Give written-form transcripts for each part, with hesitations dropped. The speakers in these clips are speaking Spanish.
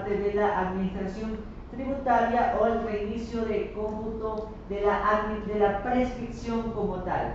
parte de la administración tributaria o el reinicio de cómputo de la prescripción como tal.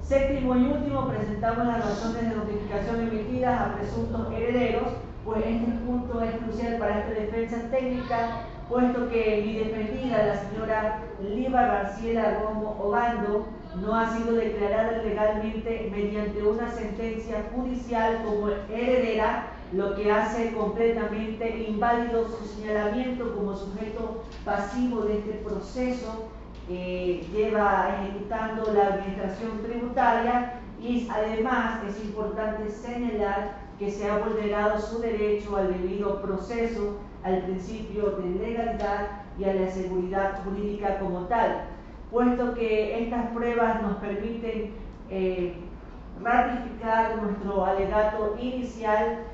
Séptimo y último, presentamos las razones de notificación emitidas a presuntos herederos, pues este punto es crucial para esta defensa técnica, puesto que mi defendida, la señora Liva Garciela Romo Obando, no ha sido declarada legalmente mediante una sentencia judicial como heredera, lo que hace completamente inválido su señalamiento como sujeto pasivo de este proceso que lleva ejecutando la administración tributaria, y además es importante señalar que se ha vulnerado su derecho al debido proceso, al principio de legalidad y a la seguridad jurídica como tal, puesto que estas pruebas nos permiten ratificar nuestro alegato inicial,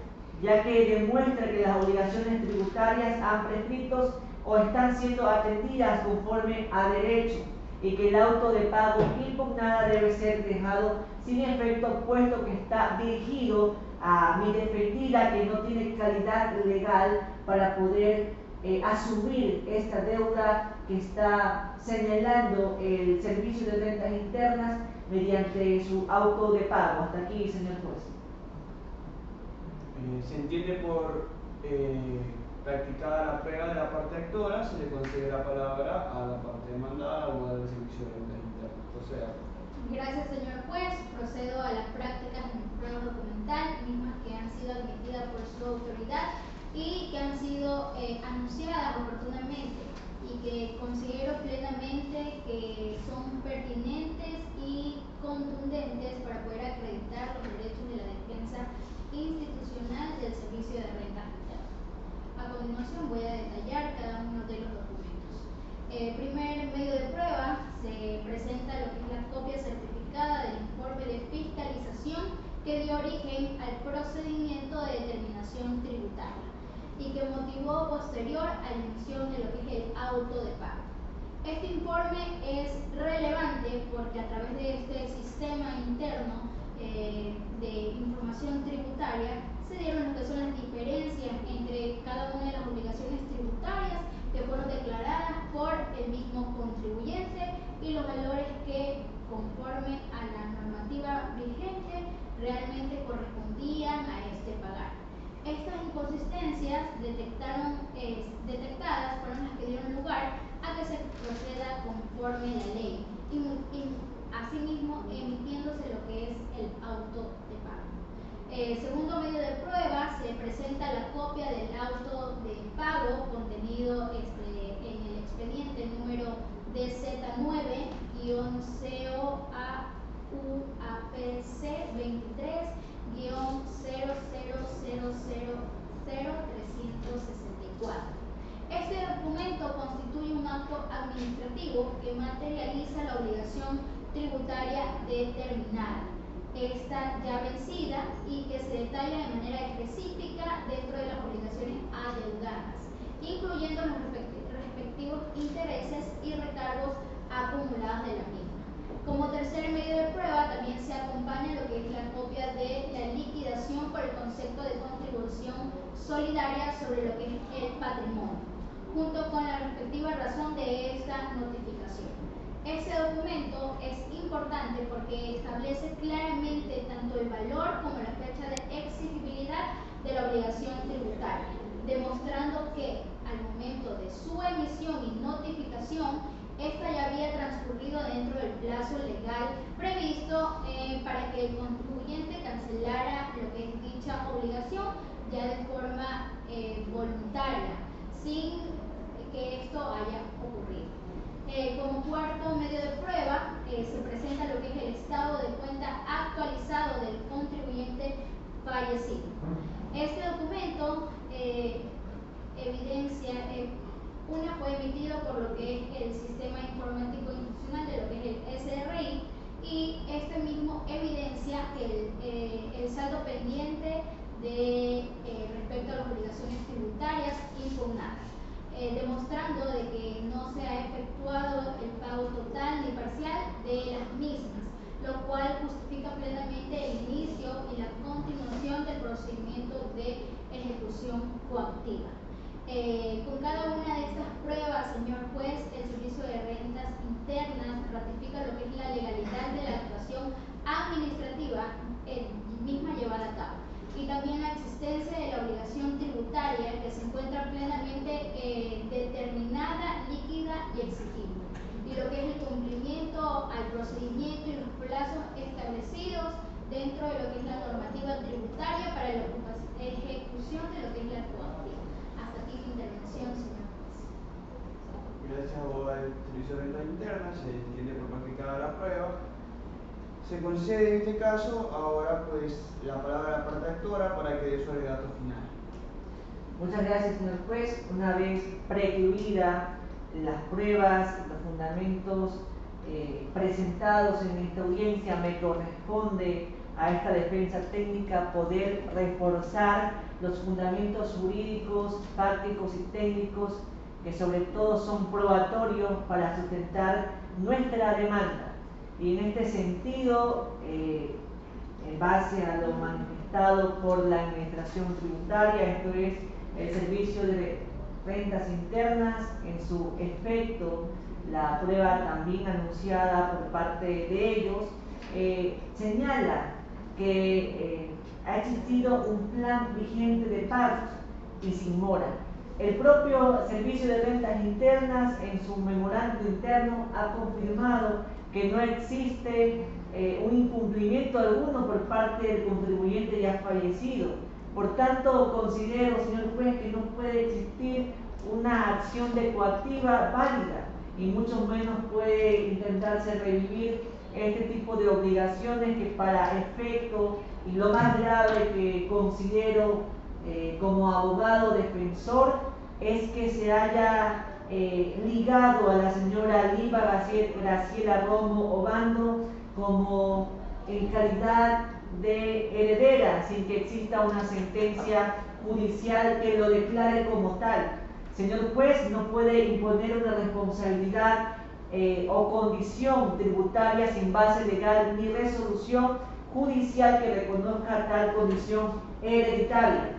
ya que demuestra que las obligaciones tributarias han prescrito o están siendo atendidas conforme a derecho, y que el auto de pago impugnada debe ser dejado sin efecto, puesto que está dirigido a mi defendida, que no tiene calidad legal para poder asumir esta deuda que está señalando el Servicio de Rentas Internas mediante su auto de pago. Hasta aquí, señor juez. Se entiende por practicada la prueba de la parte actora, se le concede la palabra a la parte demandada o al Servicio de Rentas Internas. Proceda. Gracias, señor juez. Procedo a las prácticas de prueba documental, mismas que han sido admitidas por su autoridad y que han sido anunciadas oportunamente, y que considero plenamente que son pertinentes y contundentes para poder acreditar los derechos de la defensa institucional del Servicio de Rentas Internas. A continuación voy a detallar cada uno de los documentos. Primer medio de prueba, se presenta lo que es la copia certificada del informe de fiscalización que dio origen al procedimiento de determinación tributaria y que motivó posterior a la emisión de lo que es el auto de pago. Este informe es relevante porque a través de este sistema interno de información tributaria se dieron lo que son las diferencias entre cada una de las obligaciones tributarias que fueron declaradas por el mismo contribuyente y los valores que, conforme a la normativa vigente, realmente correspondían a este pagar. Estas inconsistencias detectadas fueron las que dieron lugar a que se proceda conforme a la ley y asimismo emitiéndose lo que es el auto de pago. Segundo medio de prueba, se presenta la copia del auto de pago contenido en el expediente número DZ9-COAUAPC 23-0000364. Este documento constituye un acto administrativo que materializa la obligación tributaria determinada, esta ya vencida, y que se detalla de manera específica dentro de las obligaciones adeudadas, incluyendo los respectivos intereses y recargos acumulados de la misma. Como tercer medio de prueba, también se acompaña lo que es la copia de la liquidación por el concepto de contribución solidaria sobre lo que es el patrimonio, junto con la respectiva razón de esta notificación. Este documento es importante porque establece claramente tanto el valor como la fecha de exigibilidad de la obligación tributaria, demostrando que al momento de su emisión y notificación, esta ya había transcurrido dentro del plazo legal previsto para que el contribuyente cancelara lo que es dicha obligación ya de forma voluntaria, sin que esto haya ocurrido. Como cuarto medio de prueba, se presenta lo que es el estado de cuenta actualizado del contribuyente fallecido. Este documento evidencia, una fue emitido por lo que es el Sistema Informático Institucional de lo que es el SRI, y este mismo evidencia el saldo pendiente respecto a las obligaciones tributarias impugnadas, demostrando de que no se ha efectuado el pago total ni parcial de las mismas, lo cual justifica plenamente el inicio y la continuación del procedimiento de ejecución coactiva. Con cada una de estas pruebas, señor juez, el Servicio de Rentas Internas ratifica lo que es la legalidad de la actuación administrativa misma llevada a cabo, y también la existencia de la obligación tributaria que se encuentra plenamente determinada, líquida y exigible, y lo que es el cumplimiento al procedimiento y los plazos establecidos dentro de lo que es la normativa tributaria para la ejecución de lo que es la actuación. Hasta aquí mi intervención, señor juez. Gracias, abogada del Servicio de Rentas Internas. Se entiende por practicada la prueba. Se concede en este caso ahora pues la palabra a la parte actora para que dé su alegato final. Muchas gracias, señor juez. Una vez precluida las pruebas, los fundamentos presentados en esta audiencia, me corresponde a esta defensa técnica poder reforzar los fundamentos jurídicos, fácticos y técnicos que sobre todo son probatorios para sustentar nuestra demanda. Y en este sentido, en base a lo manifestado por la Administración Tributaria, esto es el Servicio de Rentas Internas, en su efecto, la prueba también anunciada por parte de ellos, señala que ha existido un plan vigente de pagos y sin mora. El propio Servicio de Rentas Internas, en su memorando interno, ha confirmado que no existe un incumplimiento alguno por parte del contribuyente ya fallecido. Por tanto, considero, señor juez, que no puede existir una acción de coactiva válida y mucho menos puede intentarse revivir este tipo de obligaciones que para efecto, y lo más grave que considero como abogado defensor, es que se haya ligado a la señora Liva Graciela Romo Obando como en calidad de heredera sin que exista una sentencia judicial que lo declare como tal. Señor juez, no puede imponer una responsabilidad o condición tributaria sin base legal ni resolución judicial que reconozca tal condición hereditaria.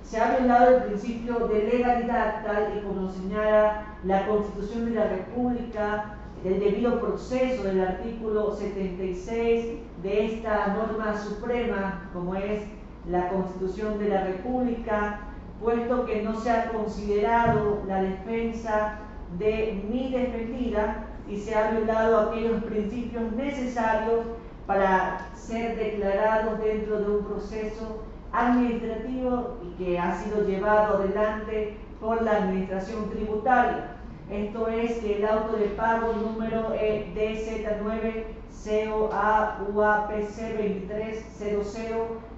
Se ha violado el principio de legalidad tal y como señala la Constitución de la República, del debido proceso del artículo 76 de esta norma suprema, como es la Constitución de la República, puesto que no se ha considerado la defensa de mi defendida y se ha violado aquellos principios necesarios para ser declarados dentro de un proceso administrativo y que ha sido llevado adelante por la Administración Tributaria. Esto es que el auto de pago número DZ9 COA UAPC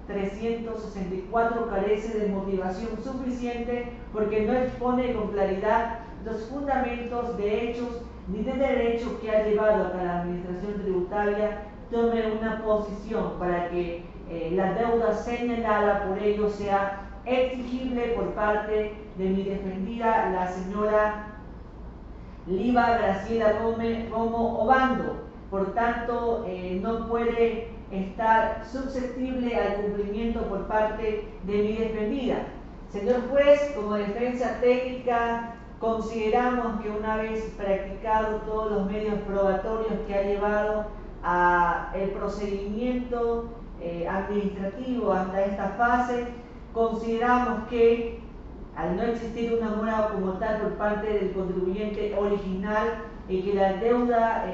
2300-364 carece de motivación suficiente porque no expone con claridad los fundamentos de hechos ni de derecho que ha llevado a que la Administración Tributaria tome una posición para que la deuda señalada por ello sea exigible por parte de mi defendida, la señora Liva Graciela Romo Obando. Por tanto, no puede estar susceptible al cumplimiento por parte de mi defendida. Señor juez, como defensa técnica, consideramos que una vez practicado todos los medios probatorios que ha llevado a el procedimiento administrativo hasta esta fase, consideramos que al no existir una mora como tal por parte del contribuyente original y que las deudas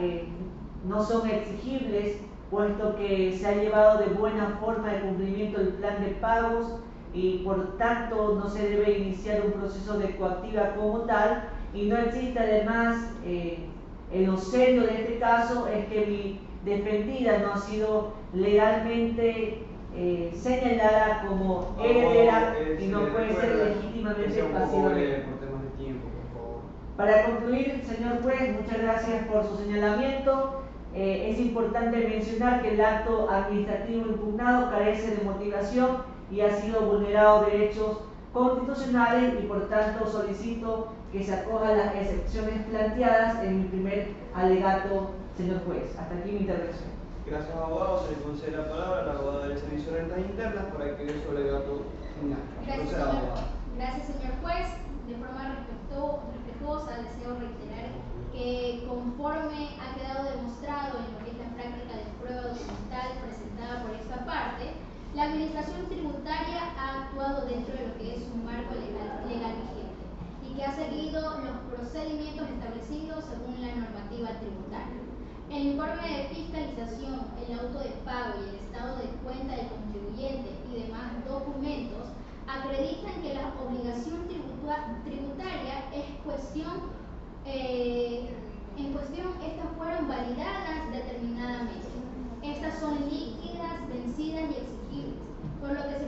no son exigibles, puesto que se ha llevado de buena forma el cumplimiento del plan de pagos y por tanto no se debe iniciar un proceso de coactiva como tal, y no existe además, en lo serio de este caso es que mi defendida no ha sido legalmente señalada como heredera y no puede ser legítimamente pasiva. Para concluir, señor juez, muchas gracias por su señalamiento. Es importante mencionar que el acto administrativo impugnado carece de motivación y ha sido vulnerado derechos constitucionales y por tanto solicito que se acojan las excepciones planteadas en mi primer alegato, señor juez. Hasta aquí mi intervención. Gracias, abogado. Se le concede la palabra a la abogada del Servicio de Rentas Internas para que dé su alegato final. Gracias, señor juez. De forma según la normativa tributaria. El informe de fiscalización, el auto de pago y el estado de cuenta del contribuyente y demás documentos acreditan que la obligación tributaria estas fueron validadas determinadamente. Estas son líquidas, vencidas y exigibles, por lo que se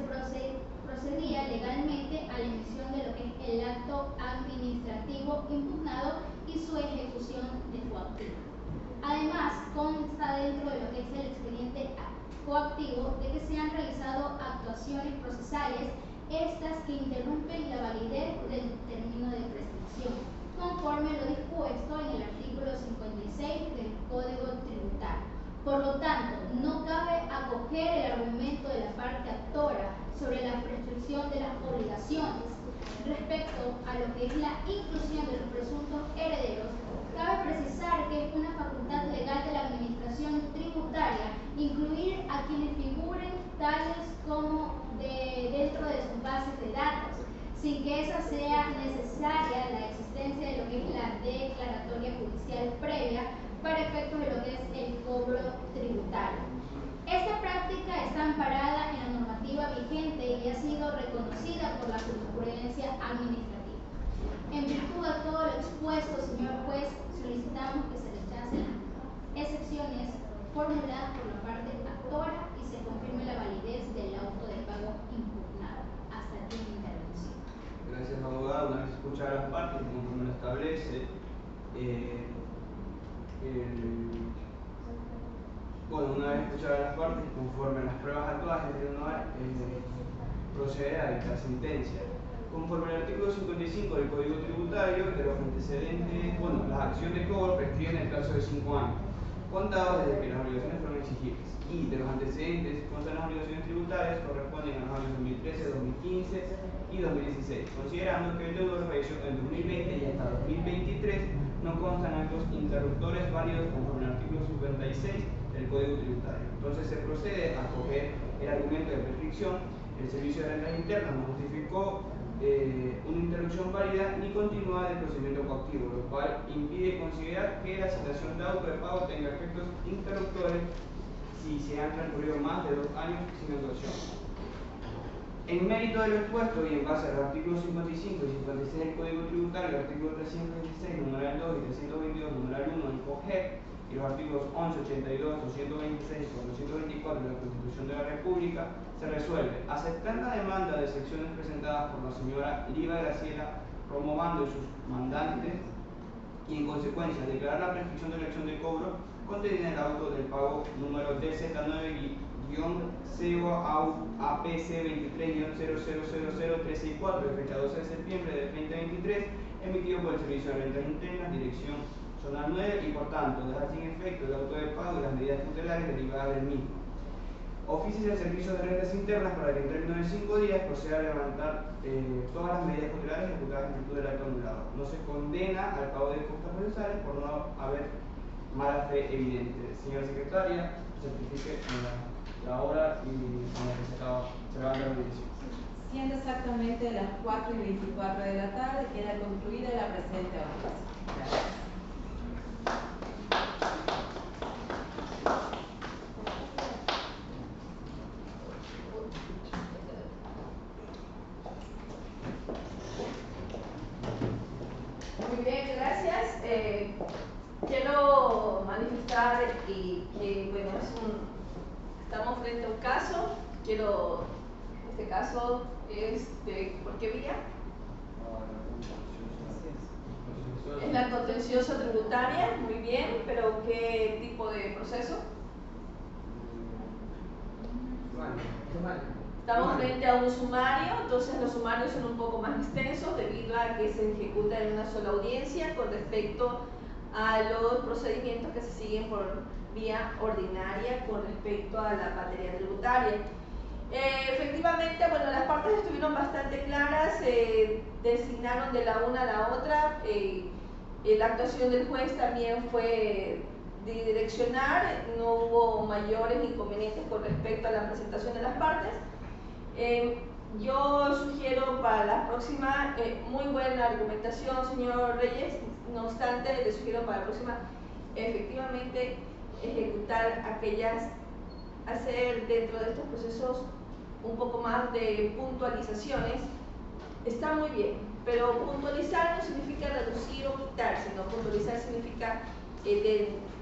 procedía legalmente a la emisión de lo que es el acto administrativo impugnado y su ejecución de coactivo. Además, consta dentro de lo que es el expediente coactivo de que se han realizado actuaciones procesales, estas que interrumpen la validez del término de prescripción, conforme lo dispuesto en el artículo 56 del Código Tributario. Por lo tanto, no cabe acoger el argumento de la parte actora sobre la prescripción de las obligaciones. Respecto a lo que es la inclusión de los presuntos herederos, cabe precisar que es una facultad legal de la administración tributaria incluir a quienes figuren tales como dentro de sus bases de datos, sin que esa sea necesaria la existencia de lo que es la declaratoria judicial previa para efectos de lo que es el cobro tributario. Esta práctica está amparada en la normativa vigente y ha sido reconocida por la jurisprudencia administrativa. En virtud de todo lo expuesto, señor juez, solicitamos que se rechacen las excepciones formuladas por la parte actora y se confirme la validez del auto de pago impugnado. Hasta aquí mi intervención. Gracias, abogado. Una vez escuchadas las partes, como lo establece, una vez escuchadas las partes, conforme a las pruebas actuadas, el tribunal procede a dictar sentencia. Conforme al artículo 55 del Código Tributario, de los antecedentes, las acciones de cobro prescriben en el plazo de 5 años, contados desde que las obligaciones fueron exigibles. Y de los antecedentes constan las obligaciones tributarias corresponden a los años 2013, 2015 y 2016, considerando que el deudor falleció en 2020 y hasta 2023 no constan actos interruptores válidos conforme al artículo 56 del Código Tributario. Entonces se procede a coger el argumento de prescripción. El Servicio de Rentas Internas no justificó una interrupción válida ni continua del procedimiento coactivo, lo cual impide considerar que la citación de auto de pago tenga efectos interruptores si se han transcurrido más de 2 años sin actuación. En mérito de lo expuesto y en base a los artículos 55 y 56 del Código Tributario, el artículo 316, numeral 2 y 322, numeral 1 del COGEP, y los artículos 11, 82, 226 y 424 de la Constitución de la República, se resuelve aceptar la demanda de secciones presentadas por la señora Liva Graciela Romobando y sus mandantes y en consecuencia declarar la prescripción de la acción de cobro contenida en el auto del pago número DZ9-CO-APC 23-000034 de fecha 12 de septiembre de 2023 emitido por el Servicio de Rentas Internas, dirección zonal 9 y por tanto dejar sin efecto el auto de pago y las medidas tutelares derivadas del mismo. Oficia del Servicio de Rentas Internas para que en términos de 5 días proceda a levantar todas las medidas tutelares ejecutadas en virtud del acto anulado. No se condena al pago de costas procesales por no haber mala fe evidente. Señora secretaria, certifique la hora y con la que se levanta la audiencia. Siendo exactamente las 4:24 de la tarde, queda concluida la presente audiencia. Gracias. Muy bien, gracias. Quiero manifestar que estamos frente a un caso. Este caso es ¿por qué vía? Es la contenciosa tributaria, muy bien, pero ¿qué tipo de proceso? Estamos frente a un sumario, entonces los sumarios son un poco más extensos debido a que se ejecuta en una sola audiencia con respecto a los procedimientos que se siguen por vía ordinaria con respecto a la materia tributaria. Efectivamente, las partes estuvieron bastante claras, designaron de la una a la otra, la actuación del juez también fue direccionar, no hubo mayores inconvenientes con respecto a la presentación de las partes. Yo sugiero para la próxima, muy buena argumentación, señor Reyes, no obstante, le sugiero para la próxima, efectivamente, ejecutar hacer dentro de estos procesos un poco más de puntualizaciones. Está muy bien, pero puntualizar no significa reducir o quitar, sino puntualizar significa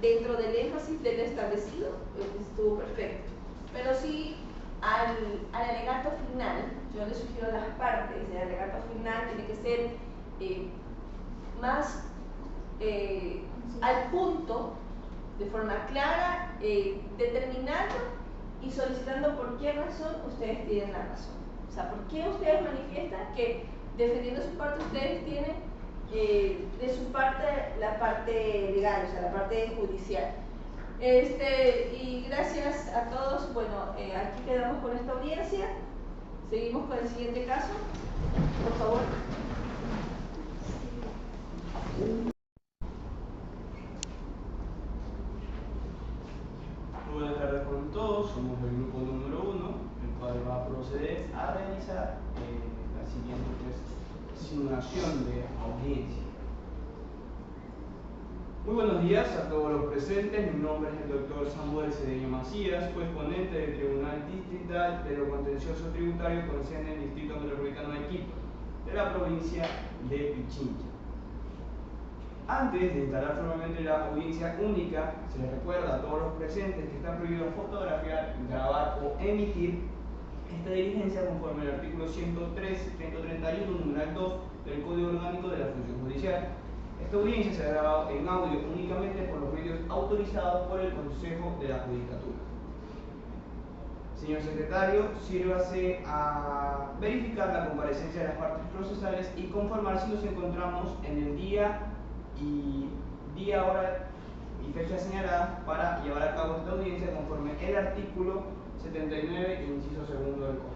dentro del énfasis del establecido, estuvo perfecto. Pero sí, al alegato final, yo le sugiero las partes, el alegato final tiene que ser más al punto, de forma clara, determinando y solicitando por qué razón ustedes tienen la razón. O sea, por qué ustedes manifiestan que defendiendo su parte ustedes tienen de su parte la parte legal, o sea, la parte judicial. Y gracias a todos. Bueno, aquí quedamos con esta audiencia. Seguimos con el siguiente caso. Por favor. Buenas tardes con todos, somos el grupo número 1, el cual va a proceder a realizar la siguiente simulación de audiencia. Muy buenos días a todos los presentes, mi nombre es el doctor Samuel Cedeño Macías, juez ponente del Tribunal Distrital de lo Contencioso Tributario con sede en el Distrito Metropolitano de Quito, de la provincia de Pichincha. Antes de instalar formalmente la audiencia única, se les recuerda a todos los presentes que está prohibido fotografiar, grabar o emitir esta diligencia conforme al artículo 103, 131, numeral 2 del Código Orgánico de la Función Judicial. Esta audiencia se ha grabado en audio únicamente por los medios autorizados por el Consejo de la Judicatura. Señor secretario, sírvase a verificar la comparecencia de las partes procesales y conformar si nos encontramos en el día, hora y fecha señalada para llevar a cabo esta audiencia conforme el artículo 79, inciso segundo del Código.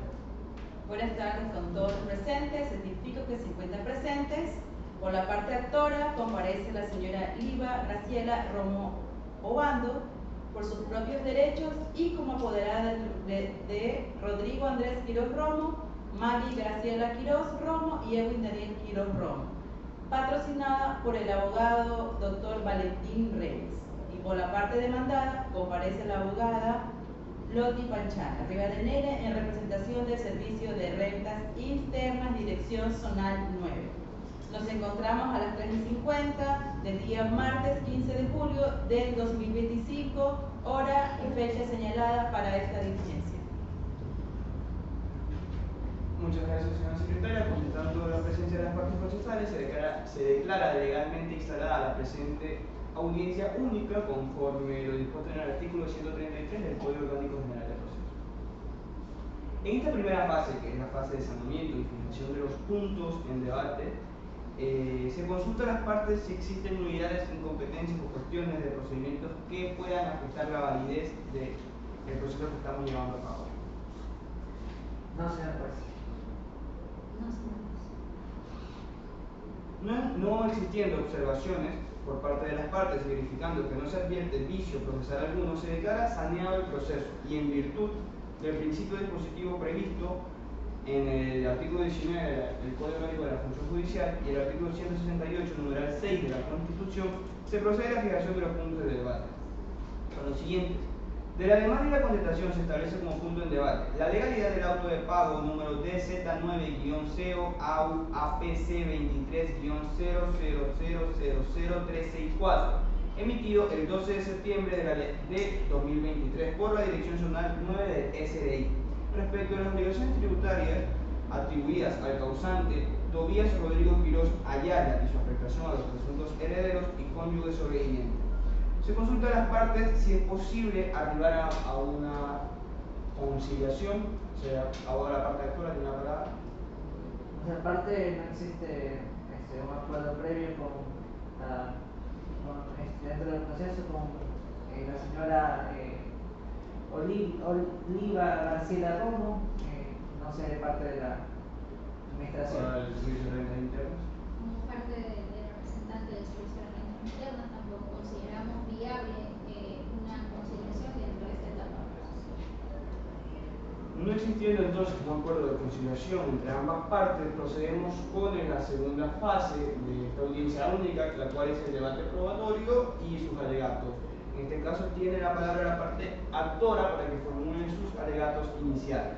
Buenas tardes con todos los presentes. Certifico que se encuentran presentes. Por la parte actora comparece la señora Liva Graciela Romo Obando por sus propios derechos y como apoderada de Rodrigo Andrés Quiroz Romo, Maggie Graciela Quiroz Romo y Edwin Daniel Quiroz Romo, patrocinada por el abogado Dr. Valentín Reyes. Y por la parte demandada comparece la abogada Loti Panchana Rivadeneira en representación del Servicio de Rentas Internas, dirección zonal 9. Nos encontramos a las 3:50 del día martes 15 de julio del 2025, hora y fecha señalada para esta diligencia. Muchas gracias, señora secretaria. Constatando la presencia de las partes procesales, se declara legalmente instalada la presente audiencia única conforme lo dispuesto en el artículo 133 del Código Orgánico General de Procesos. En esta primera fase, que es la fase de sanamiento y fijación de los puntos en debate, se consulta a las partes si existen nulidades, incompetencias o cuestiones de procedimientos que puedan afectar la validez del proceso que estamos llevando a cabo. No, señor juez. No existiendo observaciones por parte de las partes y verificando que no se advierte vicio procesal alguno, se declara saneado el proceso y en virtud del principio dispositivo previsto en el artículo 19 del Código Orgánico de la Función Judicial y el artículo 168, numeral 6 de la Constitución, se procede a la fijación de los puntos de debate. Son los siguientes. De la demanda y la contestación se establece como punto en debate la legalidad del auto de pago número DZ9-0 APC 23-00000364, emitido el 12 de septiembre de 2023 por la Dirección Zonal 9 del SDI, respecto a las obligaciones tributarias atribuidas al causante Tobías Rodrigo Quiroz Ayala y su afectación a los presuntos herederos y cónyuges sobrevivientes. Se consulta a las partes si es posible arribar a una conciliación. O sea, ahora la parte actual tiene la palabra. O sea, aparte no existe un acuerdo previo dentro del proceso con la señora Oliva Graciela Romo, no sé, de parte de la administración. Para el Servicio de Rentas Internas. Como parte del representante del Servicio de Rentas Internas, tampoco consideramos viable una conciliación dentro de esta etapa. No existiendo entonces un acuerdo de conciliación entre ambas partes, procedemos con la segunda fase de esta audiencia única, la cual es el debate probatorio y sus alegatos. En este caso tiene la palabra la parte actora para que formulen sus alegatos iniciales.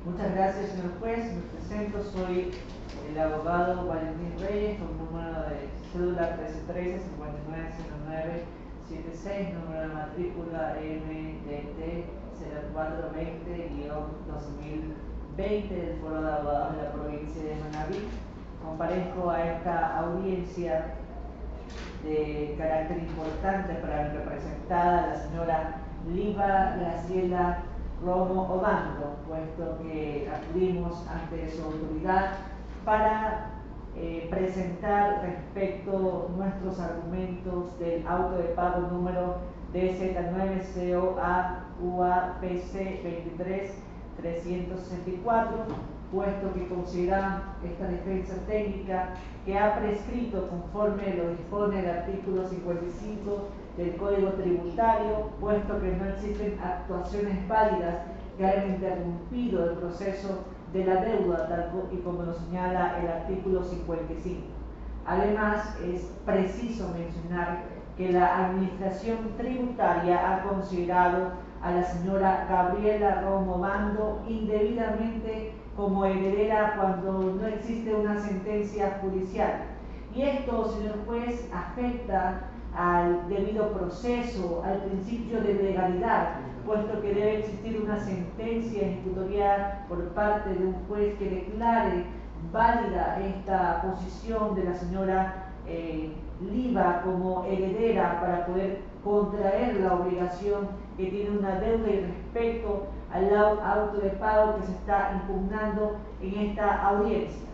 Muchas gracias, señor juez. Me presento, soy el abogado Valentín Reyes, con número de cédula 1313-590976, número de matrícula MDT 0420-2020 del Foro de Abogados de la provincia de Manabí. Comparezco a esta audiencia de carácter importante para mi representada, la señora Liva Graciela Romo Obando, puesto que acudimos ante su autoridad para presentar respecto nuestros argumentos del auto de pago número DZ9COA-UAPC 23-364, puesto que consideramos esta defensa técnica que ha prescrito conforme lo dispone el artículo 55 del Código Tributario, puesto que no existen actuaciones válidas que hayan interrumpido el proceso de la deuda, tal y como lo señala el artículo 55. Además, es preciso mencionar que la Administración Tributaria ha considerado a la señora Gabriela Romo Obando indebidamente como heredera cuando no existe una sentencia judicial. Y esto, señor juez, afecta al debido proceso, al principio de legalidad, puesto que debe existir una sentencia ejecutorial por parte de un juez que declare válida esta posición de la señora Liva como heredera para poder contraer la obligación que tiene una deuda y respecto al auto de pago que se está impugnando en esta audiencia.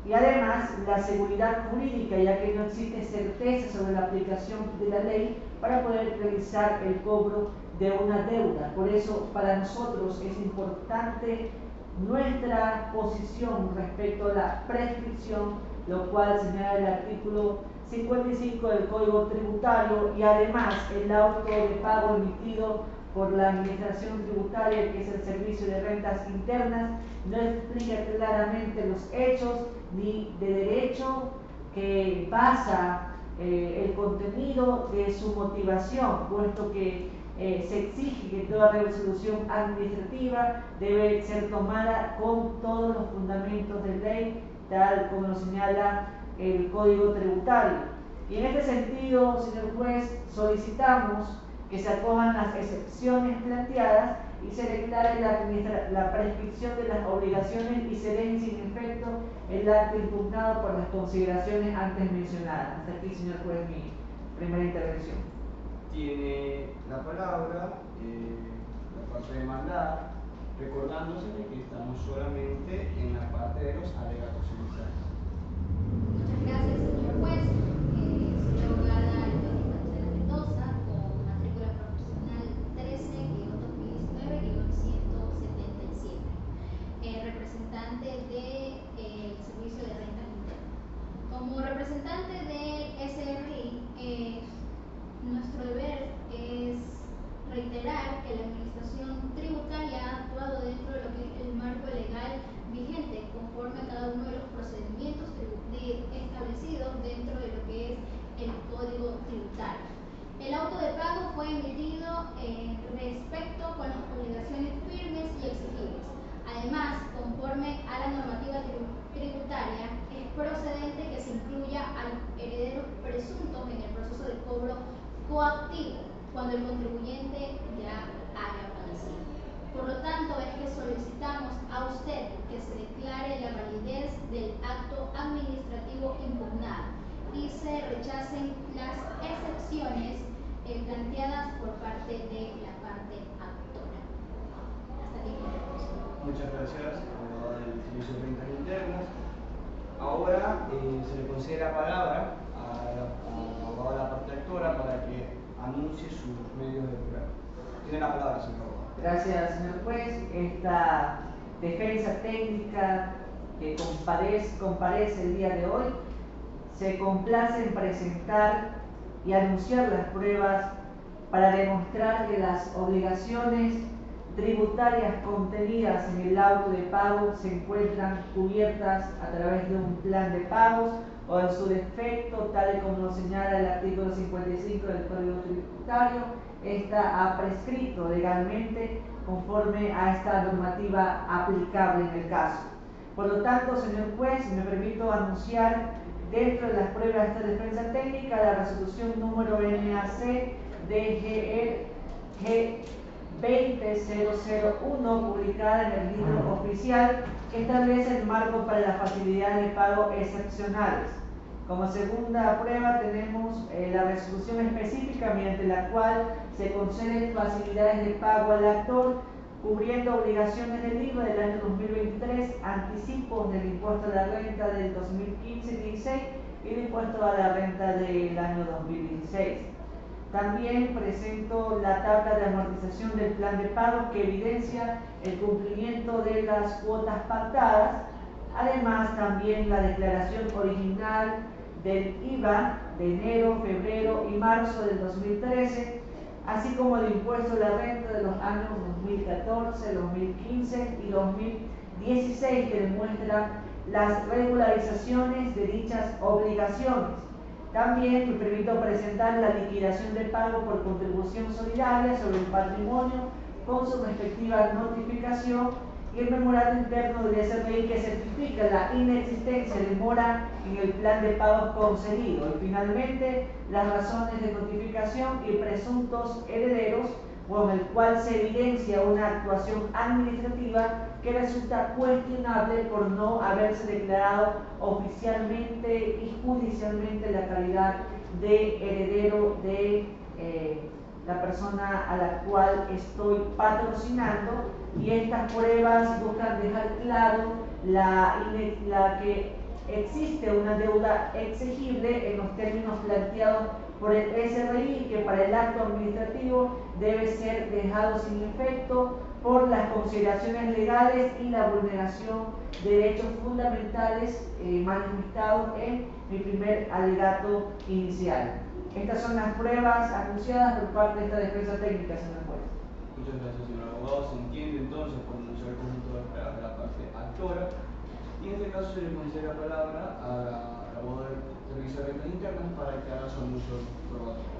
Y además la seguridad jurídica, ya que no existe certeza sobre la aplicación de la ley para poder realizar el cobro de una deuda. Por eso para nosotros es importante nuestra posición respecto a la prescripción, lo cual señala el artículo 55 del Código Tributario, y además el auto de pago emitido por la Administración Tributaria, que es el Servicio de Rentas Internas, no explica claramente los hechos ni de derecho que basa el contenido de su motivación, puesto que se exige que toda resolución administrativa debe ser tomada con todos los fundamentos de ley, tal como lo señala el Código Tributario. Y en este sentido, señor juez, solicitamos que se acojan las excepciones planteadas y se declare la prescripción de las obligaciones y se deje sin efecto el acto impugnado por las consideraciones antes mencionadas. Hasta aquí, señor juez, mi primera intervención. Tiene la palabra la parte demandada, recordándose de que estamos solamente en la parte de los alegatos iniciales. Muchas gracias, señor juez. Soy abogada Marcela Mendoza, con matrícula profesional 13-2019-177, representante del Servicio de Rentas Internas. Como representante del SRI, nuestro deber es reiterar que la Administración Tributaria ha actuado dentro de lo que es el marco legal vigente, conforme a cada uno de los procedimientos establecidos dentro de lo que es el Código Tributario. El auto de pago fue emitido respecto con las obligaciones firmes y exigibles. Además, conforme a la normativa tributaria, es procedente que se incluya a los herederos presuntos en el proceso de cobro coactivo cuando el contribuyente ya haya fallecido. Por lo tanto, es que solicitamos a usted que se declare la validez del acto administrativo impugnado y se rechacen las excepciones planteadas por parte de la parte actora. Hasta aquí. Muchas gracias, abogada del Servicio de Rentas Internas. Ahora se le concede la palabra a la abogada de la parte actora para que anuncie sus medios de prueba. Tiene la palabra, señor abogado. Gracias, señor juez. Esta defensa técnica que comparece el día de hoy se complace en presentar y anunciar las pruebas para demostrar que las obligaciones tributarias contenidas en el auto de pago se encuentran cubiertas a través de un plan de pagos o en su defecto, tal y como lo señala el artículo 55 del Código Tributario, esta ha prescrito legalmente conforme a esta normativa aplicable en el caso. Por lo tanto, señor juez, me permito anunciar dentro de las pruebas de esta defensa técnica la resolución número NAC DGG 20001 publicada en el libro oficial que establece el marco para las facilidades de pago excepcionales. Como segunda prueba tenemos la resolución específica mediante la cual se conceden facilidades de pago al actor cubriendo obligaciones del IVA del año 2023, anticipos del impuesto a la renta del 2015-16 y el impuesto a la renta del año 2016. También presento la tabla de amortización del plan de pago que evidencia el cumplimiento de las cuotas pactadas. Además, también la declaración original del IVA de enero, febrero y marzo del 2013, así como el impuesto a la renta de los años 2014, 2015 y 2016 que demuestran las regularizaciones de dichas obligaciones. También me permito presentar la liquidación de pago por contribución solidaria sobre el patrimonio con su respectiva notificación y el memorando interno del SRI que certifica la inexistencia de mora en el plan de pagos concedido. Y finalmente, las razones de notificación y presuntos herederos, con el cual se evidencia una actuación administrativa que resulta cuestionable por no haberse declarado oficialmente y judicialmente la calidad de heredero de la persona a la cual estoy patrocinando, y estas pruebas buscan dejar claro la que existe una deuda exigible en los términos planteados por el SRI, que para el acto administrativo debe ser dejado sin efecto por las consideraciones legales y la vulneración de derechos fundamentales manifestados en mi primer alegato inicial. Estas son las pruebas anunciadas por parte de esta defensa técnica, señor juez. Muchas gracias, señor abogado. Se entiende entonces por anunciar el conjunto de pruebas de la parte actora. Y en este caso se le concede la palabra a la abogada del Servicio de Rentas Internas para que haga su anuncio probatorio.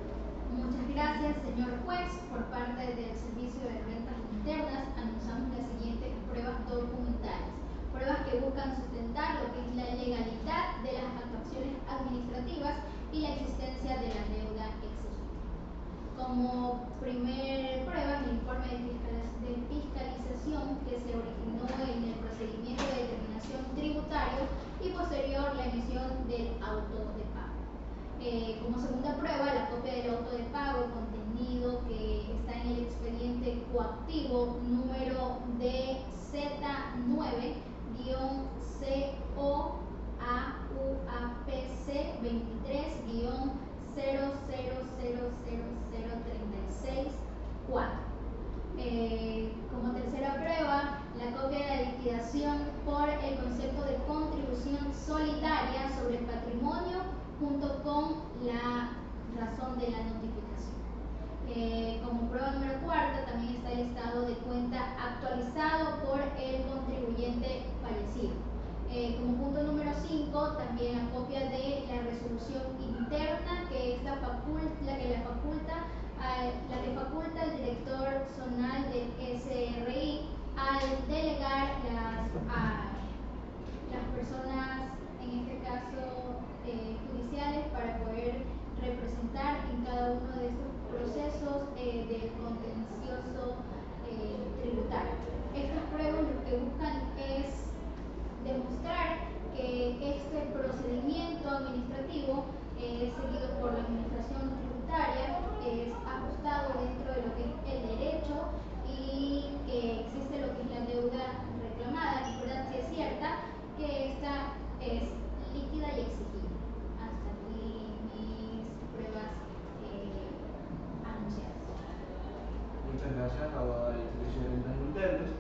Muchas gracias, señor juez. Por parte del Servicio de Rentas Internas anunciamos las siguientes pruebas documentales. Pruebas que buscan sustentar lo que es la legalidad de las actuaciones administrativas y la existencia de la deuda exigida. Como primer prueba, el informe de fiscalización que se originó en el procedimiento de determinación tributario y posterior la emisión del auto de pago. Como segunda prueba, la copia del auto de pago contenido que está en el expediente coactivo número DZ9-COAUAPC 23-00000036-4. Como tercera prueba, la copia de la liquidación por el concepto de contribución solidaria sobre el patrimonio junto con la razón de la notificación. Como prueba número cuarta también está el estado de cuenta actualizado por el contribuyente fallecido. Como punto número 5 también la copia de la resolución interna que faculta al director zonal del SRI al delegar a las personas, en este caso judiciales, para poder representar en cada uno de estos procesos del contencioso tributario. Estas pruebas lo que buscan es demostrar que este procedimiento administrativo seguido por la administración tributaria es ajustado dentro de lo que es el derecho y que existe lo que es la deuda reclamada, y verdad si es cierta que esta es líquida y exigida. Hasta aquí mis pruebas anunciadas. Muchas gracias, abogada del Servicio de Rentas Internas.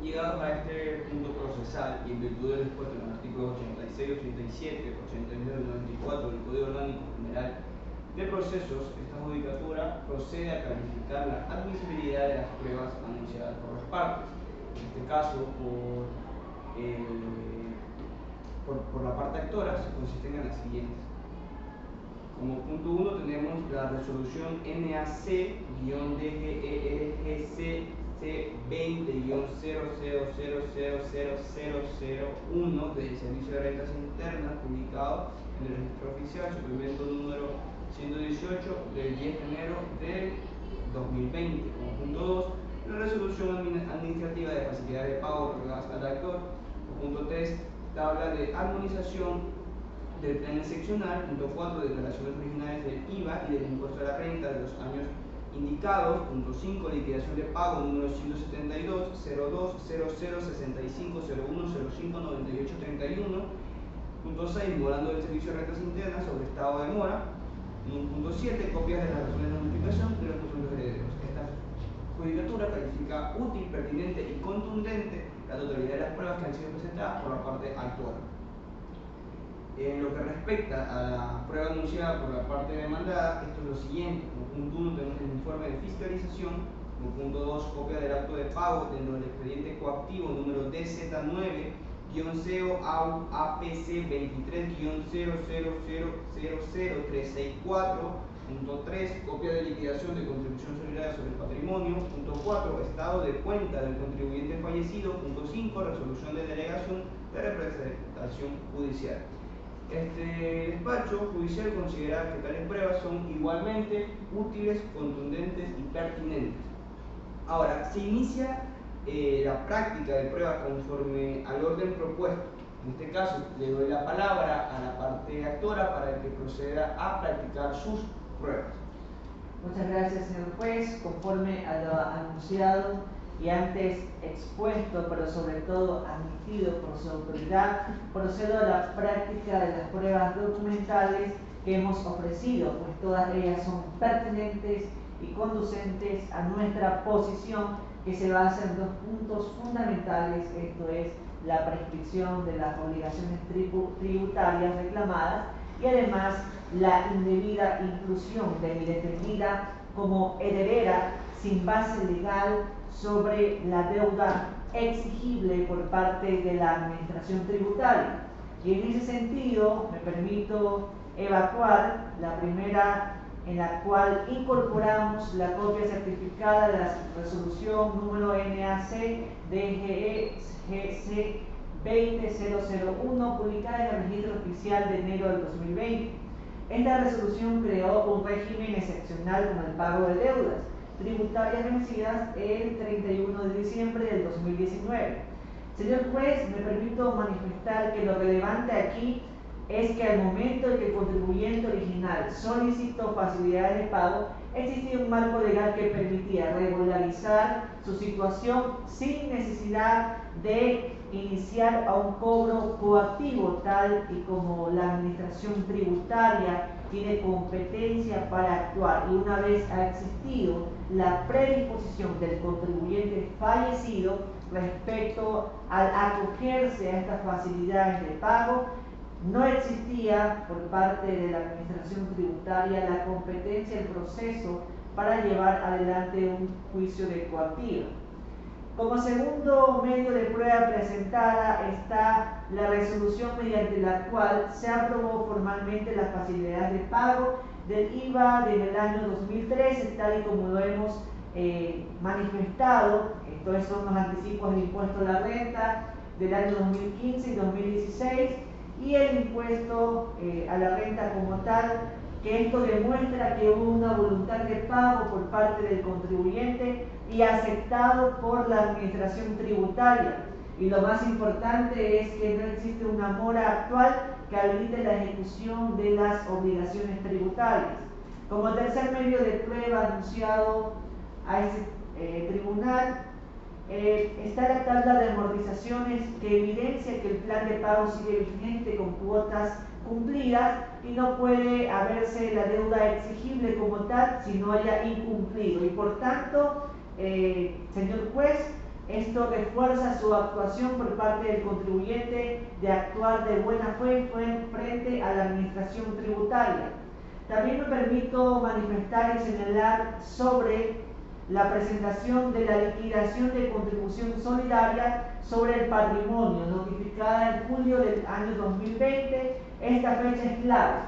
Llegados a este punto procesal y en virtud del dispuesto en los artículos 86, 87, 89 y 94 del Código Orgánico General de procesos, esta judicatura procede a calificar la admisibilidad de las pruebas anunciadas por las partes. En este caso, por la parte actora, se consisten en las siguientes. Como punto 1 tenemos la resolución NAC-DGERGC C20-00000001 del Servicio de Rentas Internas, publicado en el Registro Oficial, suplemento número 118 del 10 de enero del 2020. Como punto 2, la resolución administrativa de facilidad de pago otorgadas al actor. Como punto 3, tabla de armonización del plan excepcional. Punto 4, declaraciones originales del IVA y del impuesto a la renta de los años indicados. Punto 5, liquidación de pago número 172 02 00 65 01 05 98 31. Punto 6, memorando del Servicio de Rentas Internas sobre estado de mora. Punto 7, copias de las razones de notificación de los futuros herederos. Esta judicatura califica útil, pertinente y contundente la totalidad de las pruebas que han sido presentadas por la parte actora. En lo que respecta a la prueba anunciada por la parte demandada, esto es lo siguiente. Como punto 1 tenemos el informe de fiscalización. Como punto 2, copia del acto de pago dentro del expediente coactivo número DZ9-CO-APC 23-00000364. Punto 3, copia de liquidación de contribución solidaria sobre el patrimonio. Punto 4, estado de cuenta del contribuyente fallecido. Punto 5, resolución de delegación de representación judicial. Este despacho judicial considera que tales pruebas son igualmente útiles, contundentes y pertinentes. Ahora, se inicia la práctica de prueba conforme al orden propuesto. En este caso, le doy la palabra a la parte actora para que proceda a practicar sus pruebas. Muchas gracias, señor juez. Conforme a lo anunciado y antes expuesto, pero sobre todo admitido por su autoridad, procedo a la práctica de las pruebas documentales que hemos ofrecido, pues todas ellas son pertinentes y conducentes a nuestra posición, que se basa en dos puntos fundamentales. Esto es la prescripción de las obligaciones tributarias reclamadas y además la indebida inclusión de mi defendida como heredera sin base legal sobre la deuda exigible por parte de la administración tributaria. Y en ese sentido me permito evacuar la primera, en la cual incorporamos la copia certificada de la resolución número NAC-DGERGC 20-001, publicada en el Registro Oficial de enero del 2020. Esta resolución creó un régimen excepcional con el pago de deudas tributarias vencidas el 31 de diciembre del 2019. Señor juez, me permito manifestar que lo relevante aquí es que al momento en que el contribuyente original solicitó facilidades de pago, existía un marco legal que permitía regularizar su situación sin necesidad de iniciar a un cobro coactivo, tal y como la administración tributaria tiene competencia para actuar, y una vez ha existido la predisposición del contribuyente fallecido respecto al acogerse a estas facilidades de pago, no existía por parte de la administración tributaria la competencia, el proceso para llevar adelante un juicio de coactiva. Como segundo medio de prueba presentada está la resolución mediante la cual se aprobó formalmente las facilidades de pago del IVA del año 2013, tal y como lo hemos manifestado. Estos son los anticipos del impuesto a la renta del año 2015 y 2016 y el impuesto a la renta como tal, que esto demuestra que hubo una voluntad de pago por parte del contribuyente y aceptado por la administración tributaria. Y lo más importante es que no existe una mora actual que habilite la ejecución de las obligaciones tributarias. Como tercer medio de prueba anunciado a este tribunal, está la tabla de amortizaciones que evidencia que el plan de pago sigue vigente con cuotas cumplidas y no puede haberse la deuda exigible como tal si no haya incumplido. Y por tanto, señor juez, esto refuerza su actuación por parte del contribuyente de actuar de buena fe frente a la administración tributaria. También me permito manifestar y señalar sobre la presentación de la liquidación de contribución solidaria sobre el patrimonio, notificada en julio del año 2020. Esta fecha es clave,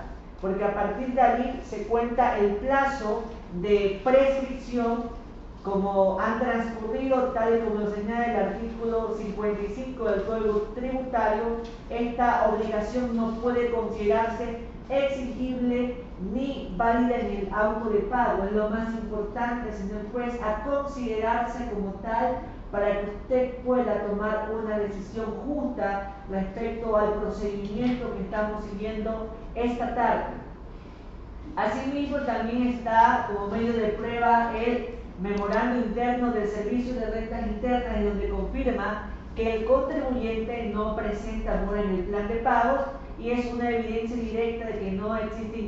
porque a partir de allí se cuenta el plazo de prescripción. Como han transcurrido, tal y como lo señala el artículo 55 del Código Tributario, esta obligación no puede considerarse exigible ni válida en el auto de pago. Es lo más importante, señor juez, a considerarse como tal para que usted pueda tomar una decisión justa respecto al procedimiento que estamos siguiendo esta tarde. Asimismo, también está como medio de prueba el memorando interno del Servicio de Rentas Internas, en donde confirma que el contribuyente no presenta mora en el plan de pagos y es una evidencia directa de que no existe